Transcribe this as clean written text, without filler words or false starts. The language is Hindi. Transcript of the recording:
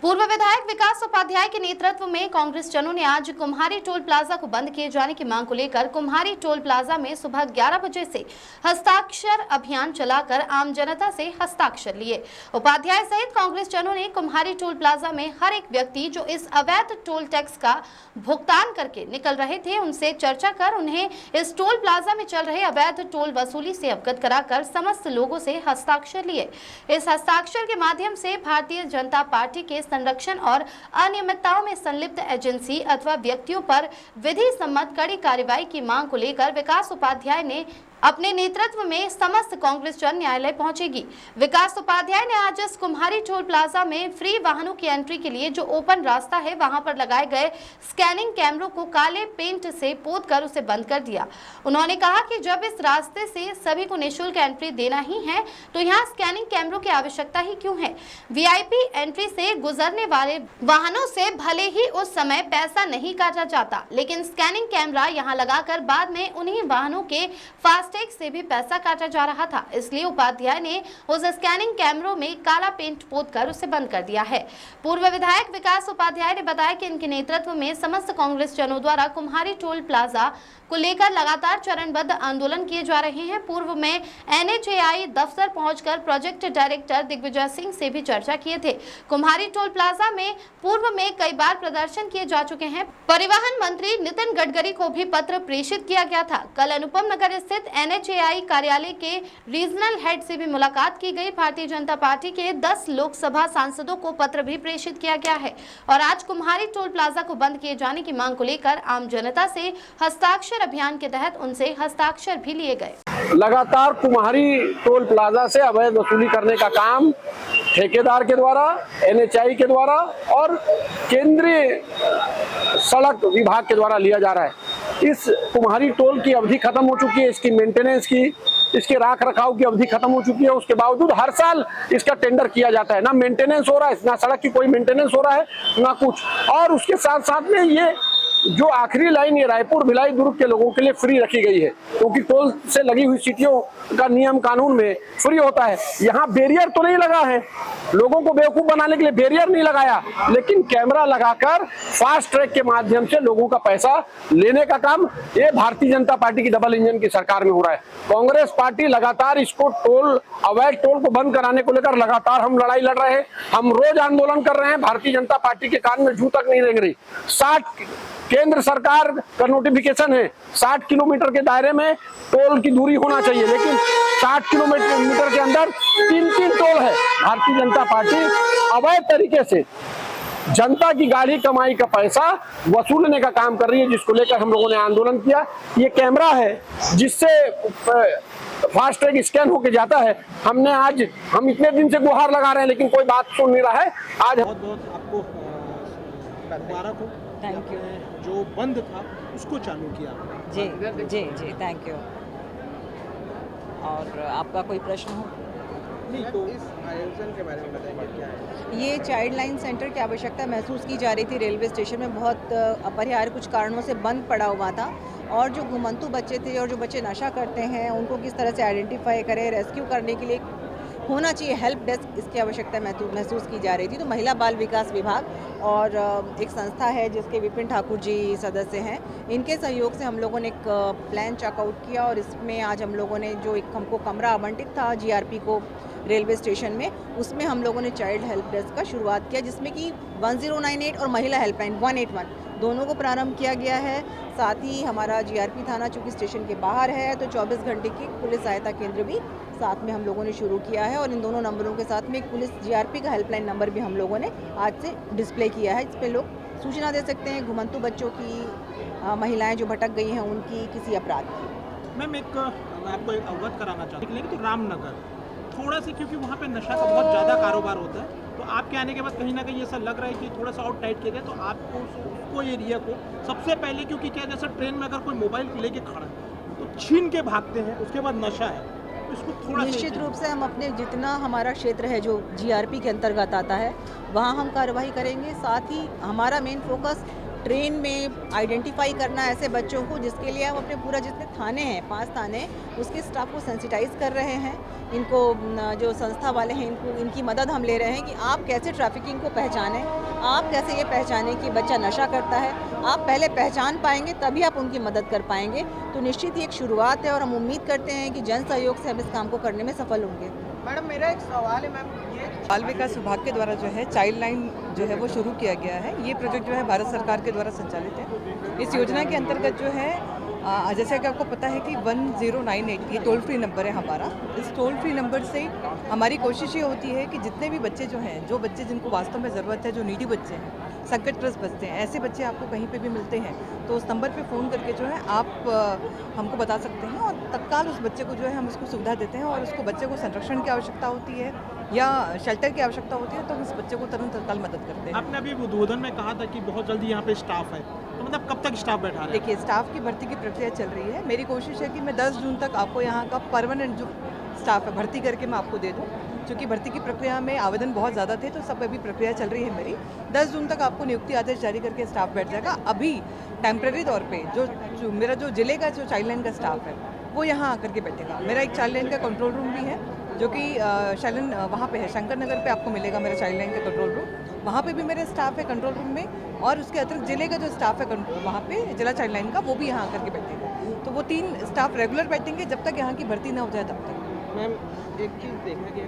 पूर्व विधायक विकास उपाध्याय के नेतृत्व में कांग्रेस जनों ने आज कुम्हारी टोल प्लाजा को बंद किए जाने की मांग को लेकर कुम्हारी टोल प्लाजा में सुबह 11 बजे से हस्ताक्षर अभियान चलाकर आम जनता से हस्ताक्षर लिए। उपाध्याय सहित कांग्रेस जनों ने कुम्हारी टोल प्लाजा में हर एक व्यक्ति जो इस अवैध टोल टैक्स का भुगतान करके निकल रहे थे उनसे चर्चा कर उन्हें इस टोल प्लाजा में चल रहे अवैध टोल वसूली से अवगत कराकर समस्त लोगों से हस्ताक्षर लिए। इस हस्ताक्षर के माध्यम से भारतीय जनता पार्टी के संरक्षण और अनियमितताओं में संलिप्त एजेंसी अथवा व्यक्तियों पर विधि सम्मत कड़ी कार्रवाई की मांग को लेकर विकास उपाध्याय ने अपने नेतृत्व में समस्त कांग्रेस जन न्यायालय पहुंचेगी। विकास उपाध्याय ने आज इस कुम्हारी टोल प्लाजा में फ्री वाहनों की एंट्री के लिए जो ओपन रास्ता है वहां पर लगाए गए स्कैनिंग कैमरों को काले पेंट से पोत कर उसे बंद कर दिया। उन्होंने कहा कि जब इस रास्ते से सभी को निःशुल्क एंट्री देना ही है तो यहाँ स्कैनिंग कैमरों की आवश्यकता ही क्यों है। वीआईपी एंट्री से गुजरने वाले वाहनों से भले ही उस समय पैसा नहीं काटा जाता, लेकिन स्कैनिंग कैमरा यहाँ लगाकर बाद में उन्हीं वाहनों के फास्टैग से भी पैसा काटा जा रहा था। इसलिए उपाध्याय ने उस स्कैनिंग कैमरों में काला पेंट पोत कर उसे बंद कर दिया है। पूर्व विधायक विकास उपाध्याय ने बताया कि इनके नेतृत्व में समस्त कांग्रेस जनों द्वारा कुम्हारी टोल प्लाजा को लेकर लगातार चरणबद्ध आंदोलन किए जा रहे हैं। पूर्व में एनएचएआई दफ्तर पहुंचकर प्रोजेक्ट डायरेक्टर दिग्विजय सिंह से भी चर्चा किए थे। कुम्हारी टोल प्लाजा में पूर्व में कई बार प्रदर्शन किए जा चुके हैं। परिवहन मंत्री नितिन गडकरी को भी पत्र प्रेषित किया गया था। कल अनुपम नगर स्थित एनएचएआई कार्यालय के रीजनल हेड से भी मुलाकात की गई। भारतीय जनता पार्टी के 10 लोकसभा सांसदों को पत्र भी प्रेषित किया गया है और आज कुम्हारी टोल प्लाजा को बंद किए जाने की मांग को लेकर आम जनता से हस्ताक्षर अभियान के तहत उनसे हस्ताक्षर भी लिए गए। लगातार कुम्हारी टोल प्लाजा से अवैध वसूली करने का काम ठेकेदार के द्वारा, एनएचएआई के द्वारा और केंद्रीय सड़क विभाग के द्वारा लिया जा रहा है। इस कुम्हारी टोल की अवधि खत्म हो चुकी है, इसकी मेंटेनेंस की, इसके राख रखाव की अवधि खत्म हो चुकी है। उसके बावजूद हर साल इसका टेंडर किया जाता है, ना मेंटेनेंस हो रहा है, ना सड़क की कोई मेंटेनेंस हो रहा है, ना कुछ। और उसके साथ साथ में ये जो आखिरी लाइन ये रायपुर भिलाई दुर्ग के लोगों के लिए फ्री रखी गई है, क्योंकि टोल से लगी हुई सिटियों का नियम कानून में फ्री होता है। यहाँ बैरियर तो नहीं लगा है, लोगों को बेवकूफ बनाने के लिए बैरियर नहीं लगाया, लेकिन कैमरा लगाकर फास्ट ट्रैक के माध्यम से लोगों का पैसा लेने का काम ये भारतीय जनता पार्टी की डबल इंजन की सरकार में हो रहा है। कांग्रेस पार्टी लगातार इसको अवैध टोल को बंद कराने को लेकर लगातार हम लड़ाई लड़ रहे हैं। हम रोज आंदोलन कर रहे हैं। भारतीय जनता पार्टी के कान में जू तक नहीं रेंग रही। 60 केंद्र सरकार का नोटिफिकेशन है, 60 किलोमीटर के दायरे में टोल की दूरी होना चाहिए, लेकिन 60 किलोमीटर के अंदर 3 टोल है। भारतीय जनता पार्टी अवैध तरीके से जनता की गाड़ी कमाई का पैसा वसूलने का काम कर रही है, जिसको लेकर हम लोगों ने आंदोलन किया। ये कैमरा है जिससे फास्ट ट्रैक स्कैन होके जाता है। हम इतने दिन से गुहार लगा रहे हैं, लेकिन कोई बात सुन नहीं रहा है। आज बहुत आपको मुबारक हो, थैंक यू। जो बंद था उसको चालू किया। जी जी जी, थैंक यू। और आपका कोई प्रश्न हो? नहीं तो इस आयोजन के बारे में बताइए, क्या है ये चाइल्ड लाइन सेंटर की आवश्यकता महसूस की जा रही थी। रेलवे स्टेशन में बहुत अपरिहार्य कुछ कारणों से बंद पड़ा हुआ था और जो घुमंतु बच्चे थे और जो बच्चे नशा करते हैं उनको किस तरह से आइडेंटिफाई करें, रेस्क्यू करने के लिए होना चाहिए हेल्प डेस्क, इसकी आवश्यकता महसूस की जा रही थी। तो महिला बाल विकास विभाग और एक संस्था है जिसके विपिन ठाकुर जी सदस्य हैं, इनके सहयोग से हम लोगों ने एक प्लान चेकआउट किया और इसमें आज हम लोगों ने जो एक हमको कमरा आवंटित था जीआरपी को रेलवे स्टेशन में, उसमें हम लोगों ने चाइल्ड हेल्प डेस्क का शुरुआत किया, जिसमें कि 1098 और महिला हेल्पलाइन 181 दोनों को प्रारंभ किया गया है। साथ ही हमारा जीआरपी थाना चूँकि स्टेशन के बाहर है तो 24 घंटे की पुलिस सहायता केंद्र भी साथ में हम लोगों ने शुरू किया है और इन दोनों नंबरों के साथ में एक पुलिस जीआरपी का हेल्पलाइन नंबर भी हम लोगों ने आज से डिस्प्ले किया है। इस पर लोग सूचना दे सकते हैं घुमंतु बच्चों की, महिलाएं जो भटक गई हैं उनकी, किसी अपराध की। मैम मैं आपको एक अवगत कराना चाहती हूँ कि रामनगर थोड़ा सा, क्योंकि वहाँ पे नशा का बहुत ज़्यादा कारोबार होता है, तो आपके आने के बाद कहीं ना कहीं ऐसा लग रहा है कि थोड़ा सा और टाइट किया गया, तो आपको उसको एरिया को सबसे पहले, क्योंकि क्या जैसे ट्रेन में अगर कोई मोबाइल लेके खड़ा है तो छीन के भागते हैं, उसके बाद नशा है, तो इसको थोड़ा निश्चित रूप से हम अपने जितना हमारा क्षेत्र है जो जीआरपी के अंतर्गत आता है वहाँ हम कार्रवाई करेंगे। साथ ही हमारा मेन फोकस ट्रेन में आइडेंटिफाई करना ऐसे बच्चों को, जिसके लिए हम अपने पूरा जितने थाने हैं 5 थाने उसके स्टाफ को सेंसिटाइज कर रहे हैं इनको जो संस्था वाले हैं इनकी मदद हम ले रहे हैं कि आप कैसे ट्रैफिकिंग को पहचानें, आप कैसे ये पहचानें कि बच्चा नशा करता है। आप पहले पहचान पाएंगे तभी आप उनकी मदद कर पाएंगे। तो निश्चित ही एक शुरुआत है और हम उम्मीद करते हैं कि जन सहयोग से हम इस काम को करने में सफल होंगे। मैडम मेरा एक सवाल है मैम, ये बाल विकास विभाग के द्वारा जो है चाइल्ड लाइन जो है वो शुरू किया गया है। ये प्रोजेक्ट जो है भारत सरकार के द्वारा संचालित है। इस योजना के अंतर्गत जो है जैसे कि आपको पता है कि 1098 ये टोल फ्री नंबर है हमारा। इस टोल फ्री नंबर से हमारी कोशिश ये होती है कि जितने भी बच्चे जो हैं, जो बच्चे जिनको वास्तव में ज़रूरत है, जो नीडी बच्चे हैं, संकटग्रस्त बच्चे हैं, ऐसे बच्चे आपको कहीं पे भी मिलते हैं तो उस नंबर पे फ़ोन करके जो है आप हमको बता सकते हैं और तत्काल उस बच्चे को जो है हम उसको सुविधा देते हैं। और उसको बच्चे को संरक्षण की आवश्यकता होती है या शेल्टर की आवश्यकता होती है तो हम उस बच्चे को तुरंत तत्काल मदद करते हैं। आपने अभी उद्बोधन में कहा था कि बहुत जल्दी यहाँ पे स्टाफ है, तो मतलब कब तक स्टाफ बैठा रहे हैं? देखिए, स्टाफ की भर्ती की प्रक्रिया चल रही है। मेरी कोशिश है कि मैं 10 जून तक आपको यहाँ का परमानेंट जो स्टाफ है भर्ती करके मैं आपको दे दूँ। क्योंकि भर्ती की प्रक्रिया में आवेदन बहुत ज़्यादा थे तो सब अभी प्रक्रिया चल रही है मेरी। 10 जून तक आपको नियुक्ति आदेश जारी करके स्टाफ बैठ जाएगा। अभी टेम्प्रेरी तौर पे जो मेरा जो जिले का जो चाइल्ड लाइन का स्टाफ है वो यहाँ आकर के बैठेगा। मेरा एक चाइल्ड लाइन का कंट्रोल रूम भी है जो कि शालन वहाँ पे है, शंकर नगर पे आपको मिलेगा मेरा चाइल्ड लाइन का कंट्रोल रूम। वहाँ पे भी मेरे स्टाफ है कंट्रोल रूम में और उसके अतिरिक्त जिले का जो स्टाफ है वहाँ पे जिला चाइल्ड लाइन का वो भी यहाँ आकर के बैठेगा। तो वो 3 स्टाफ रेगुलर बैठेंगे जब तक यहाँ की भर्ती ना हो जाए तब तक। मैम एक चीज़ देखा गया